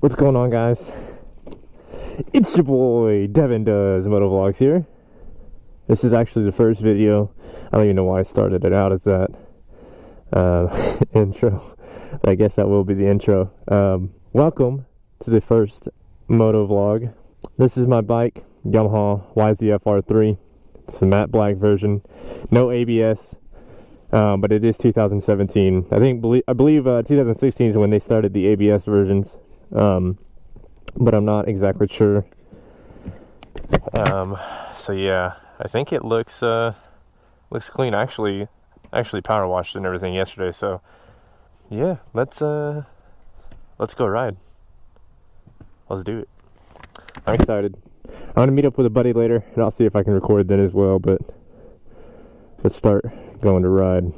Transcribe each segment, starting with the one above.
What's going on, guys? It's your boy Devin Does Motovlogs here. This is actually the first video. I don't even know why I started it out as that intro, but I guess that will be the intro. Welcome to the first motovlog. This is my bike, Yamaha YZF R3. It's a matte black version, no ABS, but it is 2017. I believe 2016 is when they started the ABS versions. But I'm not exactly sure. So yeah, I think it looks clean. Actually power washed and everything yesterday. So yeah, let's go ride. Let's do it. I'm excited. I'm gonna meet up with a buddy later, and I'll see if I can record then as well. But let's start going to ride.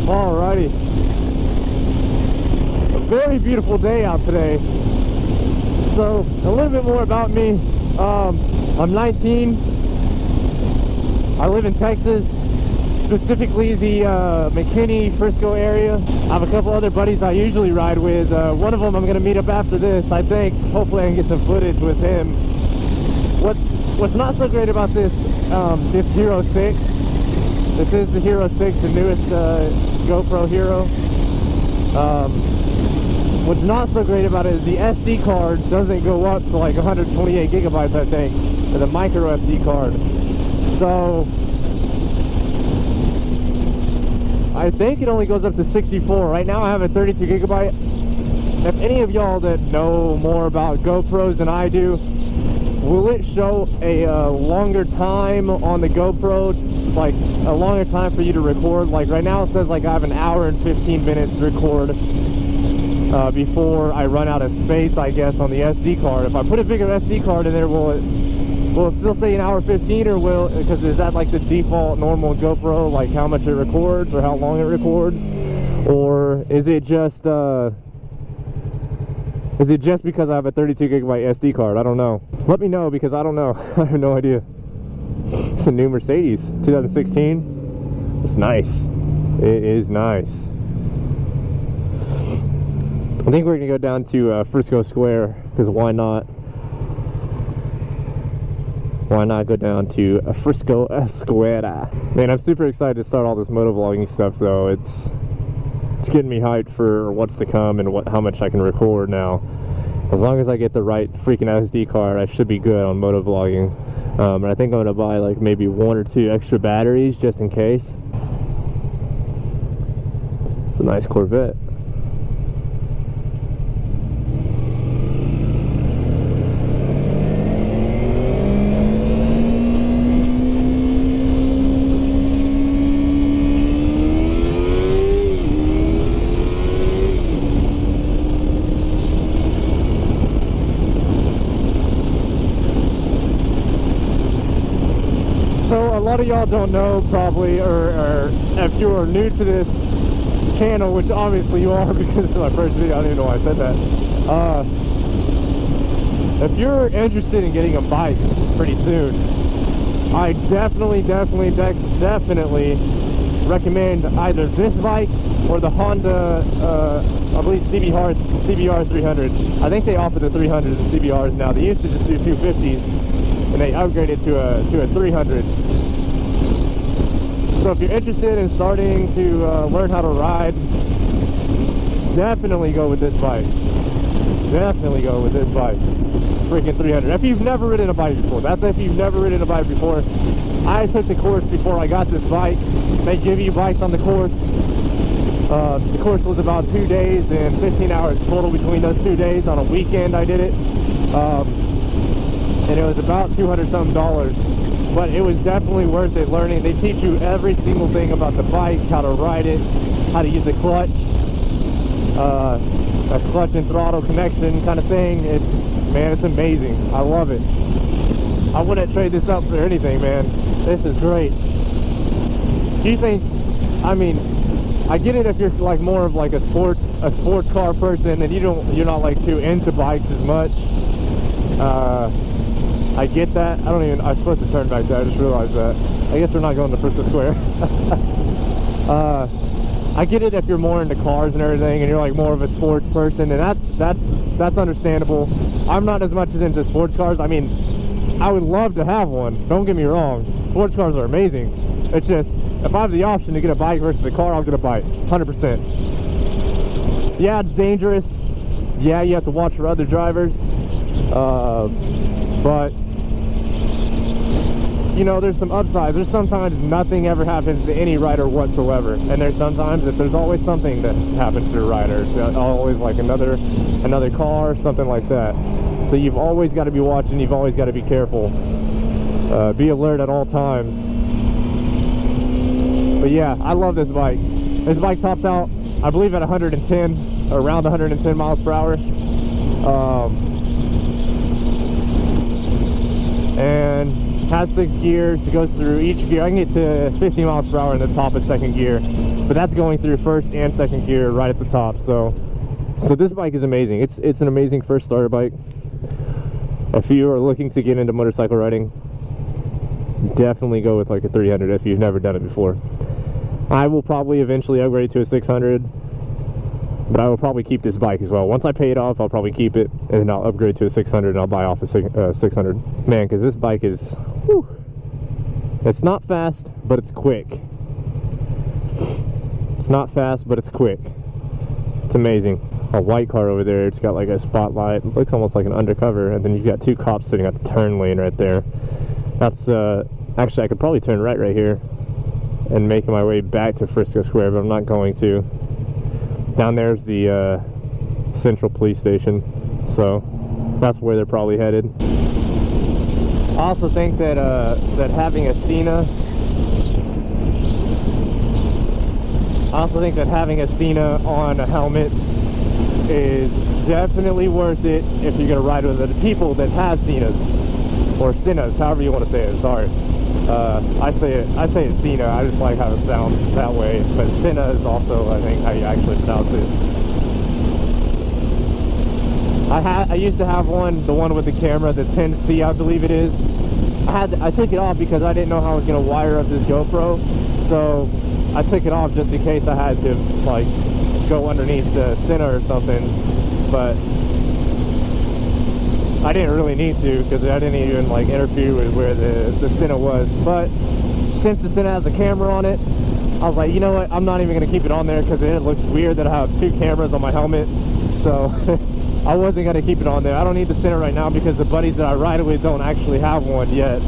Alrighty, a very beautiful day out today. So a little bit more about me. I'm 19. I live in Texas, specifically the McKinney, Frisco area. I have a couple other buddies I usually ride with. One of them I'm going to meet up after this. I think hopefully I can get some footage with him. What's not so great about this this Hero 6. This is the Hero 6, the newest GoPro Hero. What's not so great about it is the SD card doesn't go up to like 128 gigabytes, I think, for the micro SD card. So I think it only goes up to 64. Right now I have a 32 gigabyte. If any of y'all that know more about GoPros than I do, will it show a longer time on the GoPro, like a longer time for you to record? Like right now it says like I have an hour and 15 minutes to record before I run out of space, I guess, on the SD card. If I put a bigger SD card in there, will it still say an hour 15, or because is that like the default normal GoPro, like how much it records or how long it records? Or is it just because I have a 32 gigabyte SD card? I don't know. Let me know, because I don't know. I have no idea. It's a new Mercedes, 2016. It's nice. It is nice. I think we're gonna go down to Frisco Square, because why not? Why not go down to Frisco Square? Man, I'm super excited to start all this motovlogging stuff, though. It's getting me hyped for what's to come and how much I can record now. As long as I get the right freaking SD card, I should be good on motovlogging. And I think I'm gonna buy like maybe 1 or 2 extra batteries just in case. It's a nice Corvette. So a lot of y'all don't know probably, or if you are new to this channel, which obviously you are because it's my first video, I don't even know why I said that. If you're interested in getting a bike pretty soon, I definitely recommend either this bike or the Honda, I believe CBR 300. I think they offer the 300 and CBRs now. They used to just do 250s, and they upgraded to a 300. So if you're interested in starting to learn how to ride, definitely go with this bike. Definitely go with this bike. Freaking 300. If you've never ridden a bike before, that's if you've never ridden a bike before. I took the course before I got this bike. They give you bikes on the course. The course was about 2 days and 15 hours total between those 2 days. On a weekend I did it. And it was about $200-something. But it was definitely worth it learning. They teach you every single thing about the bike, how to ride it, how to use a clutch and throttle connection kind of thing. man. It's amazing. I love it. I wouldn't trade this up for anything, man. This is great. Do you think, I mean, I get it if you're like more of like a sports car person and you're not like too into bikes as much. I get that. I was supposed to turn back there. I just realized that. I guess we're not going to Frisco Square. I get it if you're more into cars and everything and you're like more of a sports person, and that's understandable. I'm not as much as into sports cars. I mean, I would love to have one, don't get me wrong. Sports cars are amazing. It's just, if I have the option to get a bike versus a car, I'll get a bike, 100%. Yeah, it's dangerous. Yeah, you have to watch for other drivers. But you know, there's some upsides. There's sometimes nothing ever happens to any rider whatsoever, and there's sometimes that there's always something that happens to a rider. It's always like another car, something like that. So you've always got to be watching. You've always got to be careful. Be alert at all times. But yeah, I love this bike. This bike tops out, I believe, at 110, around 110 miles per hour. And has 6 gears. It goes through each gear. I can get to 15 miles per hour in the top of second gear, but that's going through first and second gear right at the top. So this bike is amazing. It's an amazing first starter bike. If you are looking to get into motorcycle riding, definitely go with like a 300 if you've never done it before. I will probably eventually upgrade to a 600, but I will probably keep this bike as well. Once I pay it off, I'll probably keep it, and then I'll upgrade to a 600 and I'll buy off a 600. Man, because this bike is, whew, it's not fast, but it's quick. It's not fast, but it's quick. It's amazing. A white car over there, it's got like a spotlight. It looks almost like an undercover, and then you've got 2 cops sitting at the turn lane right there. That's, actually I could probably turn right here and make my way back to Frisco Square, but I'm not going to. Down there's the Central Police Station, so that's where they're probably headed. I also think that having a Cena on a helmet is definitely worth it if you're gonna ride with the people that have Cenas, or Cenas, however you want to say it. Sorry, I say it Cena. I just like how it sounds that way. But Cena is also, I think, how you actually pronounce it. I used to have one, the one with the camera, the 10C, I believe it is. I took it off because I didn't know how I was gonna wire up this GoPro, so I took it off just in case I had to like go underneath the center or something. But I didn't really need to, because I didn't even like interfere with where the Senna was. But since the Senna has a camera on it, I was like, you know what, I'm not even going to keep it on there because it looks weird that I have 2 cameras on my helmet. So I wasn't going to keep it on there. I don't need the Senna right now because the buddies that I ride with don't actually have one yet.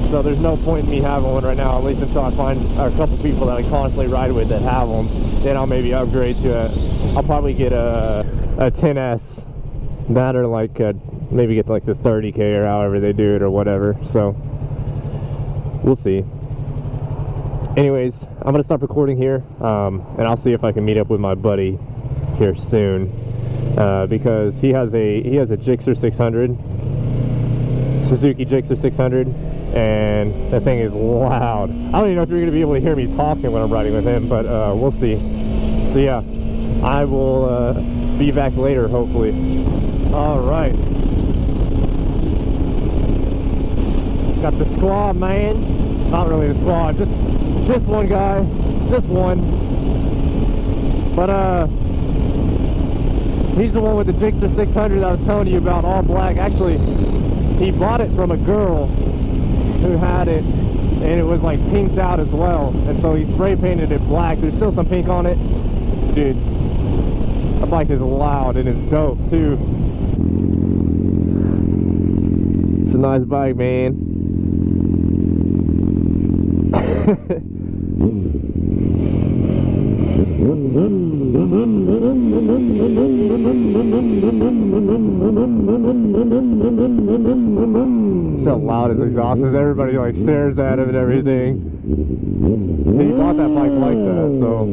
So there's no point in me having one right now, at least until I find a couple people that I constantly ride with that have them. Then I'll maybe upgrade to I'll probably get a 10S, that, or like maybe get like the 30K or however they do it or whatever. So we'll see. Anyways, I'm gonna stop recording here, and I'll see if I can meet up with my buddy here soon, because he has a Gixxer 600, Suzuki Gixxer 600, and the thing is loud. I don't even know if you're gonna be able to hear me talking when I'm riding with him, but we'll see. So yeah, I will be back later, hopefully. All right, got the squad, man. Not really the squad, just one guy, just one. But he's the one with the Gixxer 600 I was telling you about, all black. Actually, he bought it from a girl who had it, and it was like pinked out as well, and so he spray painted it black. There's still some pink on it. Dude, that bike is loud and it's dope too. It's a nice bike, man. So loud, his exhaust is, everybody like stares at him and everything. He bought that bike like that, so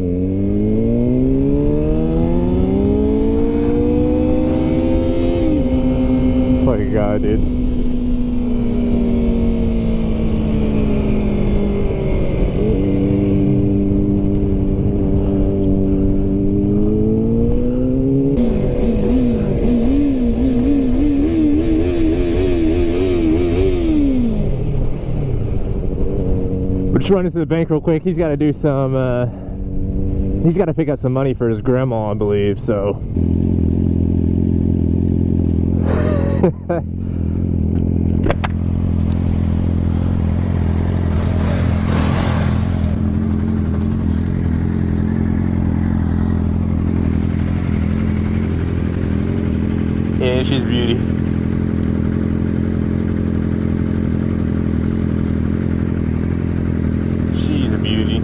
fucking guy, dude. We're just running to the bank real quick. He's got to do some, he's got to pick up some money for his grandma, I believe, so. Yeah, she's a beauty. She's a beauty.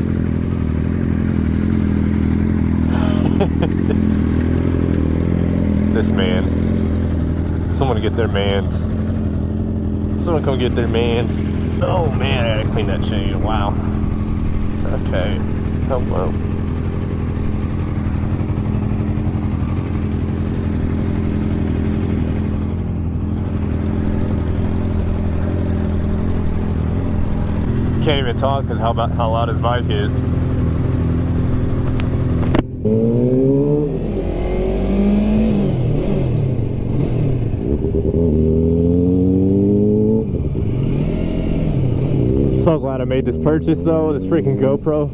This man. Someone get their mans. Someone come get their mans. Oh man, I gotta clean that chain. Wow. Okay. Hello. Can't even talk because how loud his bike is. I'm so glad I made this purchase though, this freaking GoPro.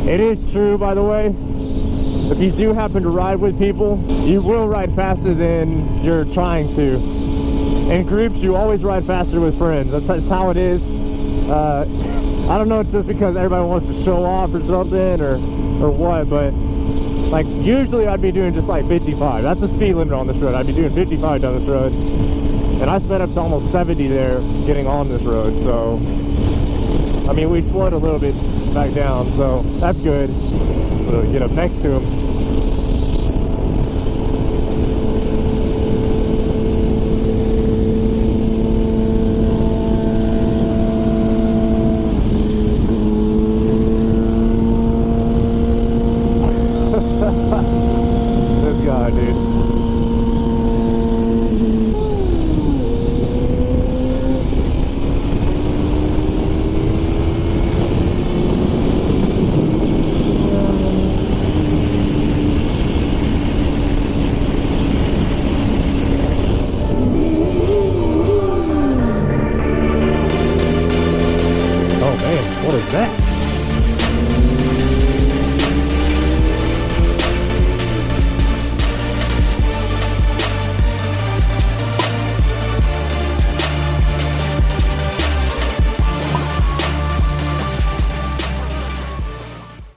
It is true, by the way, if you do happen to ride with people, you will ride faster than you're trying to. In groups, you always ride faster with friends. That's how it is. I don't know, it's just because everybody wants to show off or something or what, but like usually I'd be doing just like 55. That's the speed limit on this road. I'd be doing 55 down this road. And I sped up to almost 70 there getting on this road, so I mean, we slowed a little bit back down, so that's good. We'll get up next to him.